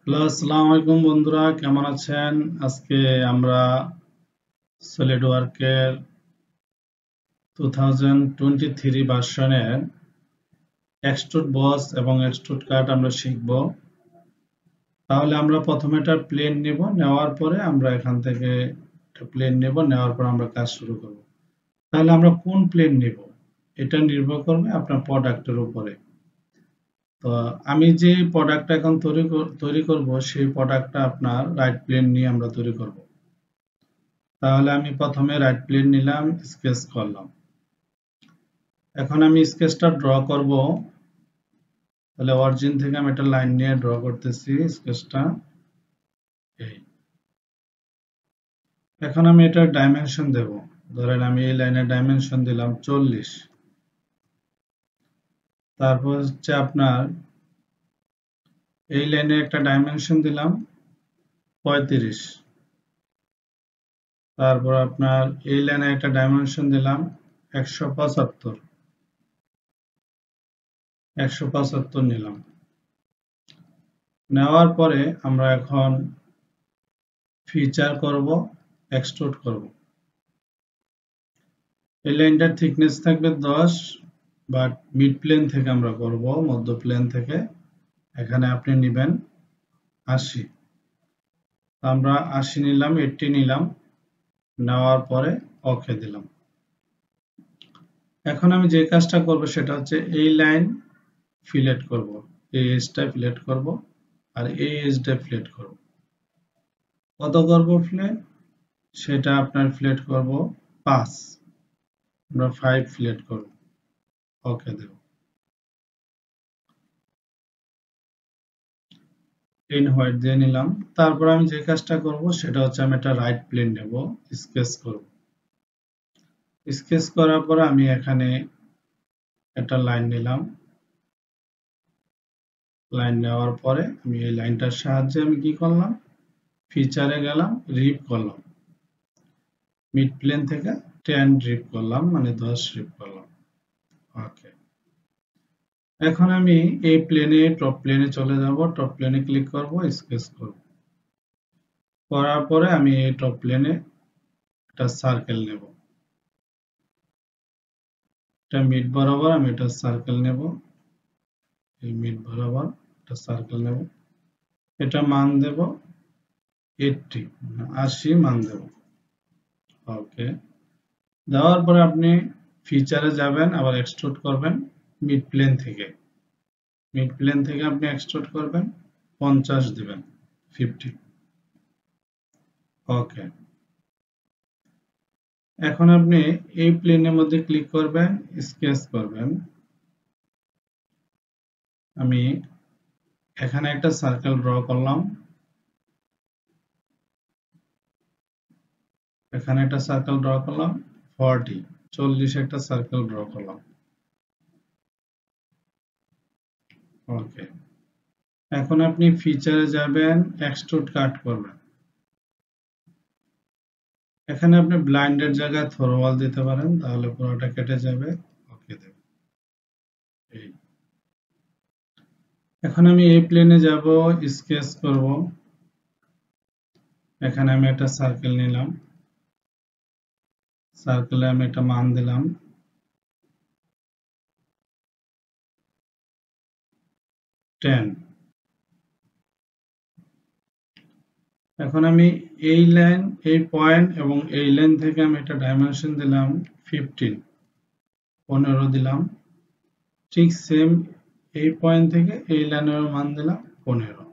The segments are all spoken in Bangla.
হ্যালো, আসসালামু আলাইকুম বন্ধুরা, কেমন আছেন? আজকে আমরা সলিডওয়ার্কের 2023 ভার্সনের এক্সট্রুড বস এবং এক্সট্রুড কাট আমরা শিখব। তাহলে আমরা প্রথমে একটা প্লেন নেব, নেওয়ার পরে আমরা এখান থেকে একটা প্লেন নেব, নেওয়ার পর আমরা কাজ শুরু করব। তাহলে আমরা কোন প্লেন নেব এটা নির্ভর করবে আপনার প্রোডাক্টের উপরে। তো আমি যে প্রোডাক্টটা এখন তৈরি করব সেই প্রোডাক্টটা আপনার রাইট প্লেন নিয়ে আমরা তৈরি করব। তাহলে আমি প্রথমে রাইট প্লেন নিলাম, স্কেচ করলাম। এখন আমি স্কেচটা ড্র করব। তাহলে অরিজিন থেকে আমি একটা লাইন নিয়ে ড্র করতেছি স্কেচটা। এই এখন আমি এটা ডাইমেনশন দেব। ধরেন আমি এই লাইনের ডাইমেনশন দিলাম 40। তারপর হচ্ছে আপনার এই লাইনের একটা ডাইমেনশন দিলাম 35। তারপর আপনার এই লাইনে একটা ডাইমেনশন দিলাম 175। 175 নিলাম। নেওয়ার পরে আমরা এখন ফিচার করব, এক্সট্রুড করব। এই লাইনটার থিকনেস থাকবে 10, বাট মিড প্লেন থেকে আমরা করব, মধ্য প্লেন থেকে। এখানে আপনি নেবেন 80। আমরা 80 নিলাম, 80 নিলাম, নেওয়ার পরে ওকে দিলাম। এখন আমি যে কাজটা করব সেটা হচ্ছে এই লাইন ফিলেট করব, এই এজটা ফিলেট করব, আর এই এজটা ফিলেট করব। কত করব ফিলেট? সেটা আপনার ফিলেট করব 5। আমরা 5 ফিলেট করব, ওকে দেব। প্লেন হোয়াইট দিয়ে নিলাম। তারপর আমি যে কাজটা করব সেটা হচ্ছে আমি একটা রাইট প্লেন নেব, স্কেচ করব। স্কেচ করার পর আমি এখানে একটা লাইন নিলাম। লাইন নেওয়ার পরে আমি এই লাইনটার সাহায্যে আমি কি করলাম? ফিচারে গেলাম, রিপ করলাম। মিড প্লেন থেকে 10 রিপ করলাম, মানে 10 রিপ করলাম। ওকে। এখন আমি এই প্লেনে টপ প্লেনে চলে যাব, টপ প্লেনে ক্লিক করব, স্কেচ করব। করার পরে আমি এই টপ প্লেনে একটা সার্কেল নেব। এটা মিড বরাবর আমি এটা সার্কেল নেব। এই মিড বরাবর একটা সার্কেল নেব। এটা মান দেব 80 মান দেব। ওকে। দেওয়ার পরে আপনি ফিচারে যাবেন, আবার এক্সট্রুড করবেন মিড প্লেন থেকে। মিড প্লেন থেকে আপনি এক্সট্রুড করবেন 50 দিবেন, 50। ওকে। এখন আপনি এই প্লেনের মধ্যে ক্লিক করবেন, স্কেচ করবেন। আমি এখানে একটা সার্কেল ড্র করলাম। এখানে একটা সার্কেল ড্র করলাম 40 একটা সার্কেল ড্র করলাম। ওকে। এখন আপনি ফিচারে যাবেন, এক্সট্রুড কাট করবেন। এখানে আপনি ব্লাইন্ডের জায়গায় থ্রোওয়াল দিতে পারেন, তাহলে পুরোটা কেটে যাবে। ওকে দেব। এই এখন আমি এই প্লেনে যাব, স্কেচ করব। এখানে আমি একটা সার্কেল নিলাম। সার্কেলে আমি একটা মান দিলাম 10। এখন আমি এই লাইন, এই পয়েন্ট এবং এই লাইন থেকে আমি একটা ডাইমেনশন দিলাম 15, 15 দিলাম। ঠিক সেম এই পয়েন্ট থেকে এই লাইনের মান দিলাম 15।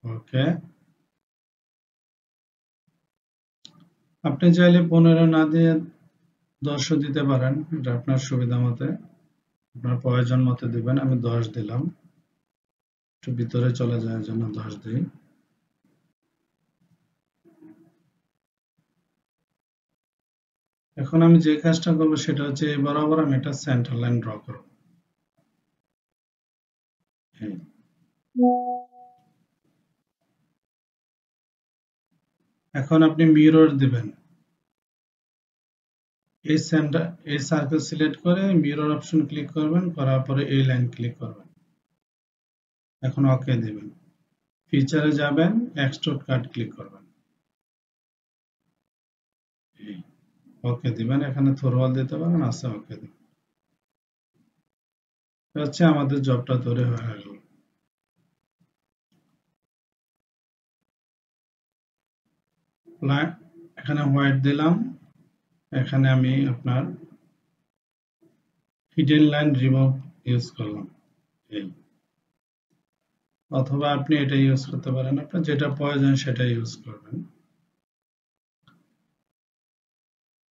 ওকে। আপনি চাইলে 15 না দিয়ে 10 দিতে পারেন, এটা আপনার সুবিধা মতে, আপনার প্রয়োজন মতে দিবেন। আমি 10 দিলাম, একটু ভিতরে চলে যায় জন্য 10 দিই। এখন আমি যে কাজটা করব সেটা হচ্ছে এই বরাবর আমি একটা সেন্টার লাইন ড্র করব। এখন আপনি মিরর দিবেন। এই সেন্টার, এই সার্কেল সিলেক্ট করে মিরর অপশন ক্লিক করবেন, করার পরে এই লাইন ক্লিক করবেন। এখন ওকে দিবেন, ফিচারে যাবেন, এক্সট্রুড কাট ক্লিক করবেন, ওকে দিবেন, এখানে থ্রোওয়াল দিতে পারেন, আছে ওকে দিবেন। হচ্ছে আমাদের জবটা তৈরি হয়ে গেল। এখানে হোয়াইট দিলাম, এখানে আমি আপনার হিডেন লাইন রিমুভ ইউজ করলাম, এই অথবা আপনি এটা ইউজ করতে পারেন, আপনার যেটা প্রয়োজন সেটা ইউজ করবেন।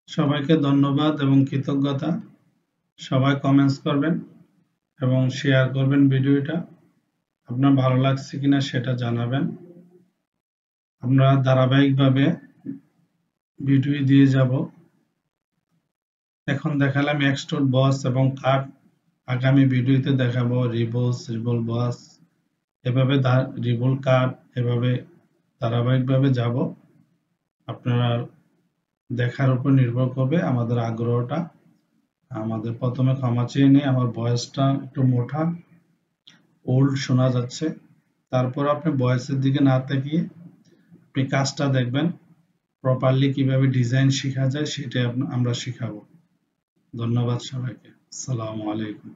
সবাইকে ধন্যবাদ এবং কৃতজ্ঞতা। সবাই কমেন্টস করবেন এবং শেয়ার করবেন ভিডিওটা। আপনার ভালো লাগছে কিনা সেটা জানাবেন। আমরা ধারাবাহিকভাবে ভিডিও দিয়ে যাব। এখন দেখালাম এক্সট্রুড বস এবং কাট, আগামী ভিডিওতে দেখাবো রিবলস, রিবল বস, এভাবে রিবল কাট, এভাবে ধারাবাহিকভাবে যাব। আপনারা দেখার উপর নির্ভর করবে আমাদের আগ্রহটা। আমাদের প্রথমে ক্ষমা চেয়ে নিই, আমার ভয়েসটা একটু মোটা, ওল্ড শোনা যাচ্ছে। তারপর আপনি ভয়েসের দিকে না তাকিয়ে আপনি কাজটা দেখবেন, প্রপারলি কিভাবে ডিজাইন শেখা যায় সেটাই আমরা শিখাবো। ধন্যবাদ সবাইকে। আসসালামু আলাইকুম।